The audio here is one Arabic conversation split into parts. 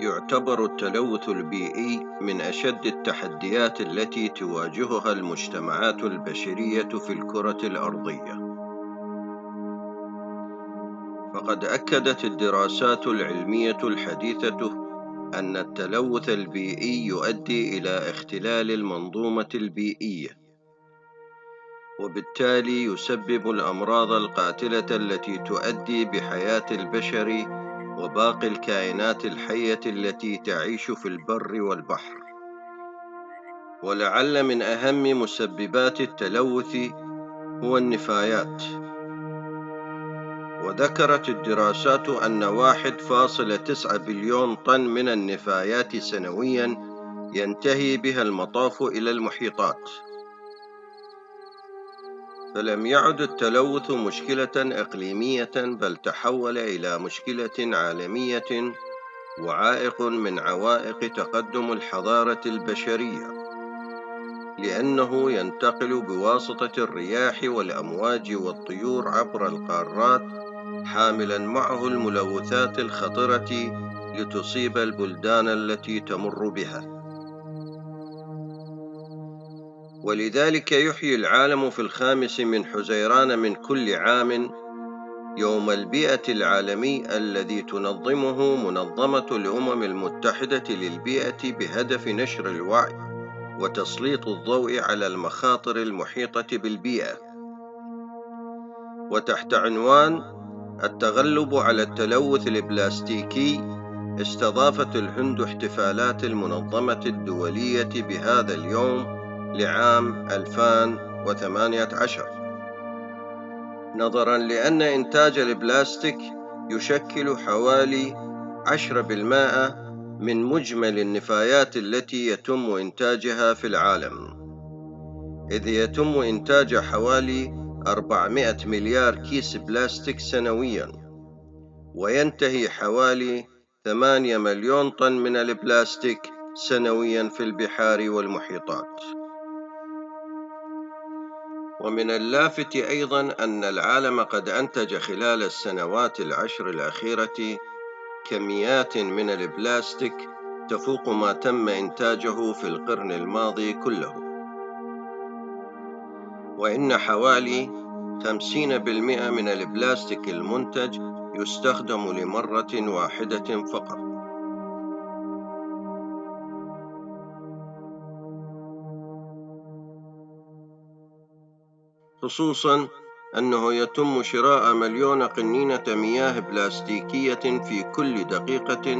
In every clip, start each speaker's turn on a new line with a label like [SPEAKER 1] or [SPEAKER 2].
[SPEAKER 1] يعتبر التلوث البيئي من أشد التحديات التي تواجهها المجتمعات البشرية في الكرة الأرضية، فقد أكدت الدراسات العلمية الحديثة أن التلوث البيئي يؤدي إلى اختلال المنظومة البيئية، وبالتالي يسبب الأمراض القاتلة التي تؤدي بحياة البشر وباقي الكائنات الحية التي تعيش في البر والبحر. ولعل من أهم مسببات التلوث هو النفايات، وذكرت الدراسات أن 1.9 بليون طن من النفايات سنوياً ينتهي بها المطاف إلى المحيطات. فلم يعد التلوث مشكلة إقليمية، بل تحول إلى مشكلة عالمية وعائق من عوائق تقدم الحضارة البشرية، لأنه ينتقل بواسطة الرياح والأمواج والطيور عبر القارات، حاملاً معه الملوثات الخطرة لتصيب البلدان التي تمر بها. ولذلك يحيي العالم في 5 من حزيران من كل عام يوم البيئة العالمي، الذي تنظمه منظمة الأمم المتحدة للبيئة بهدف نشر الوعي وتسليط الضوء على المخاطر المحيطة بالبيئة. وتحت عنوان التغلب على التلوث البلاستيكي، استضافت الهند احتفالات المنظمة الدولية بهذا اليوم لعام 2018، نظراً لأن إنتاج البلاستيك يشكل حوالي 10% من مجمل النفايات التي يتم إنتاجها في العالم، إذ يتم إنتاج حوالي 400 مليار كيس بلاستيك سنوياً، وينتهي حوالي 8 مليون طن من البلاستيك سنوياً في البحار والمحيطات. ومن اللافت أيضاً أن العالم قد أنتج خلال السنوات 10 الأخيرة كميات من البلاستيك تفوق ما تم إنتاجه في القرن الماضي كله، وإن حوالي 50% من البلاستيك المنتج يستخدم لمرة واحدة فقط. خصوصاً أنه يتم شراء 1,000,000 قنينة مياه بلاستيكية في كل دقيقة،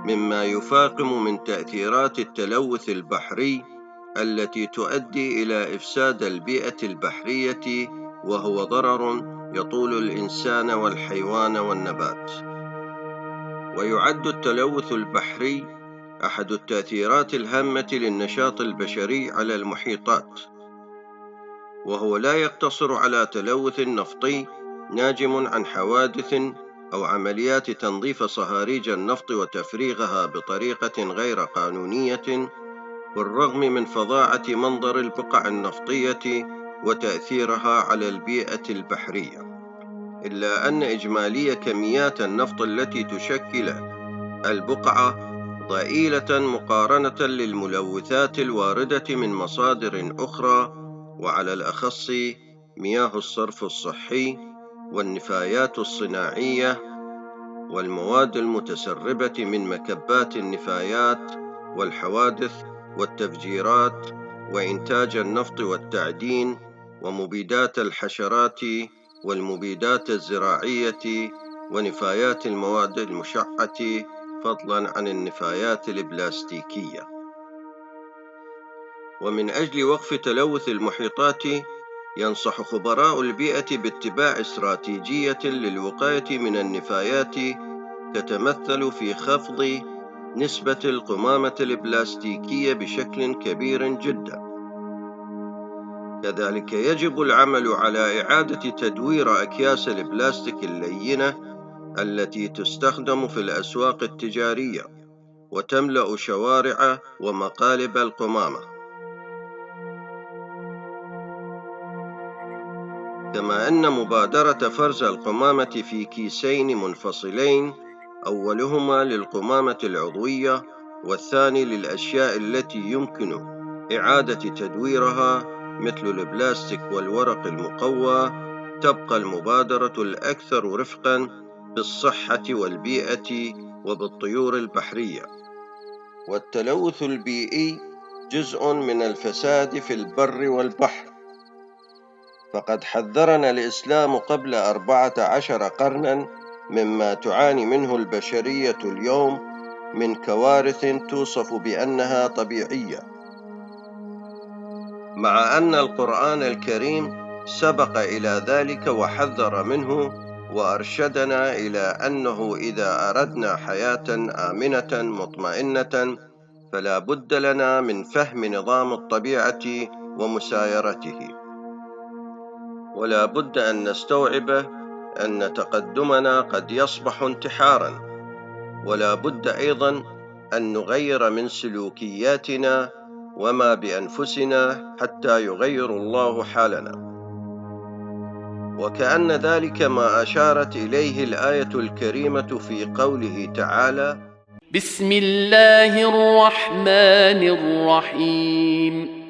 [SPEAKER 1] مما يفاقم من تأثيرات التلوث البحري التي تؤدي إلى إفساد البيئة البحرية، وهو ضرر يطول الإنسان والحيوان والنبات. ويعد التلوث البحري أحد التأثيرات الهامة للنشاط البشري على المحيطات، وهو لا يقتصر على تلوث نفطي ناجم عن حوادث أو عمليات تنظيف صهاريج النفط وتفريغها بطريقة غير قانونية، بالرغم من فظاعة منظر البقع النفطية وتأثيرها على البيئة البحرية، إلا أن إجمالي كميات النفط التي تشكل البقعة ضئيلة مقارنة للملوثات الواردة من مصادر أخرى، وعلى الأخص مياه الصرف الصحي والنفايات الصناعية والمواد المتسربة من مكبات النفايات والحوادث والتفجيرات وإنتاج النفط والتعدين ومبيدات الحشرات والمبيدات الزراعية ونفايات المواد المشعة، فضلاً عن النفايات البلاستيكية. ومن أجل وقف تلوث المحيطات، ينصح خبراء البيئة باتباع استراتيجية للوقاية من النفايات تتمثل في خفض نسبة القمامة البلاستيكية بشكل كبير جدا. كذلك يجب العمل على إعادة تدوير أكياس البلاستيك اللينة التي تستخدم في الأسواق التجارية وتملأ شوارع ومقالب القمامة، كما أن مبادرة فرز القمامة في كيسين منفصلين أولهما للقمامة العضوية، والثاني للأشياء التي يمكن إعادة تدويرها مثل البلاستيك والورق المقوى. تبقى المبادرة الأكثر رفقاً بالصحة والبيئة وبالطيور البحرية. والتلوث البيئي جزء من الفساد في البر والبحر، فقد حذرنا الإسلام قبل 14 قرناً مما تعاني منه البشرية اليوم من كوارث توصف بأنها طبيعية، مع أن القرآن الكريم سبق إلى ذلك وحذر منه وأرشدنا إلى أنه إذا أردنا حياة آمنة مطمئنة فلا بد لنا من فهم نظام الطبيعة ومسايرته. ولا بد أن نستوعب أن تقدمنا قد يصبح انتحاراً، ولا بد أيضاً أن نغير من سلوكياتنا وما بأنفسنا حتى يغير الله حالنا. وكأن ذلك ما أشارت إليه الآية الكريمة في قوله تعالى:
[SPEAKER 2] بسم الله الرحمن الرحيم.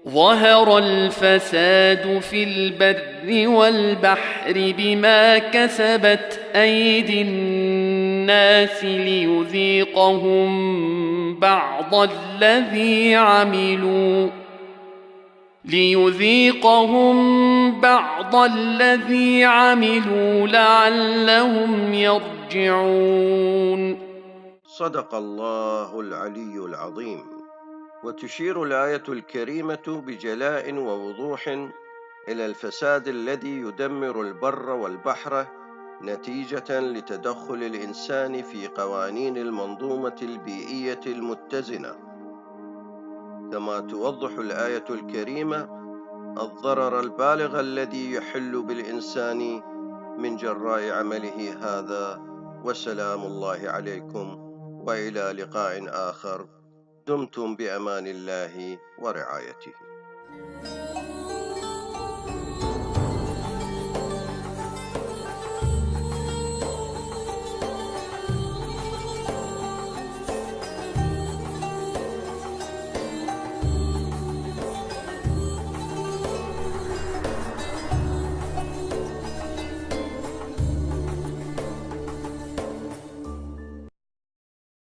[SPEAKER 2] ظهر الفساد في البر والبحر بما كسبت أيدي الناس ليذيقهم بعض الذي عملوا لعلهم يرجعون.
[SPEAKER 1] صدق الله العلي العظيم. وتشير الآية الكريمة بجلاء ووضوح إلى الفساد الذي يدمر البر والبحر نتيجة لتدخل الإنسان في قوانين المنظومة البيئية المتزنة، كما توضح الآية الكريمة الضرر البالغ الذي يحل بالإنسان من جراء عمله هذا. وسلام الله عليكم، وإلى لقاء آخر. دمتم بأمان الله ورعايته.